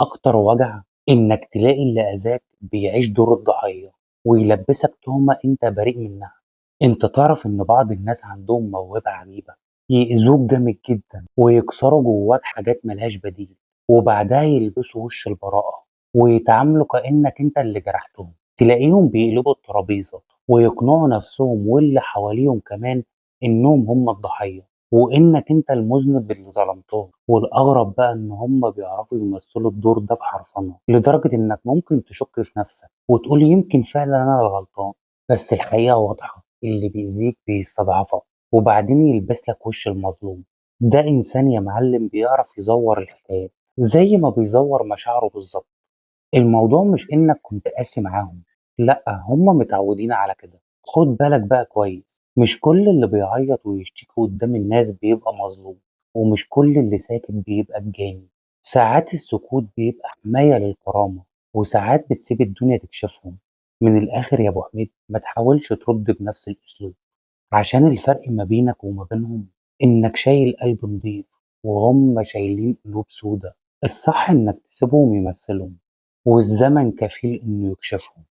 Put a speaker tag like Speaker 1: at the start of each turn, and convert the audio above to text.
Speaker 1: أكتر وجع إنك تلاقي اللي أذاك بيعيش دور الضحية ويلبسك تهمة أنت بريء منها. أنت تعرف إن بعض الناس عندهم موهبة عجيبة، يأذوك جامد جدا ويكسروا جواك حاجات ملهاش بديل، وبعدها يلبسوا وش البراءة ويتعاملوا كأنك أنت اللي جرحتهم. تلاقيهم بيقلبوا الترابيزة ويقنعوا نفسهم واللي حواليهم كمان إنهم هم الضحية وإنك أنت المذنب اللي ظلمتهم. والأغرب بقى إن هم بيعرفوا يمثلوا الدور ده بحرفنة لدرجة إنك ممكن تشك في نفسك وتقول يمكن فعلا أنا الغلطان، بس الحقيقة واضحة، اللي بيأذيك بيستضعفك وبعدين يلبس لك وش المظلوم. ده إنسان يا معلم بيعرف يزور الحكاية زي ما بيزور مشاعره بالظبط. الموضوع مش إنك كنت قاسي معاهم، لأ، هما متعودين على كده. خد بالك بقى كويس، مش كل اللي بيعيط ويشتكي قدام الناس بيبقى مظلوم، ومش كل اللي ساكت بيبقى بجاني. ساعات السكوت بيبقى حماية للكرامة، وساعات بتسيب الدنيا تكشفهم. من الآخر يا أبو حميد، ما تحاولش ترد بنفس الأسلوب، عشان الفرق ما بينك وما بينهم إنك شايل قلب نضيف وهم شايلين قلوب سودا. الصح إنك تسيبهم يمثلهم، والزمن كفيل إنه يكشفهم.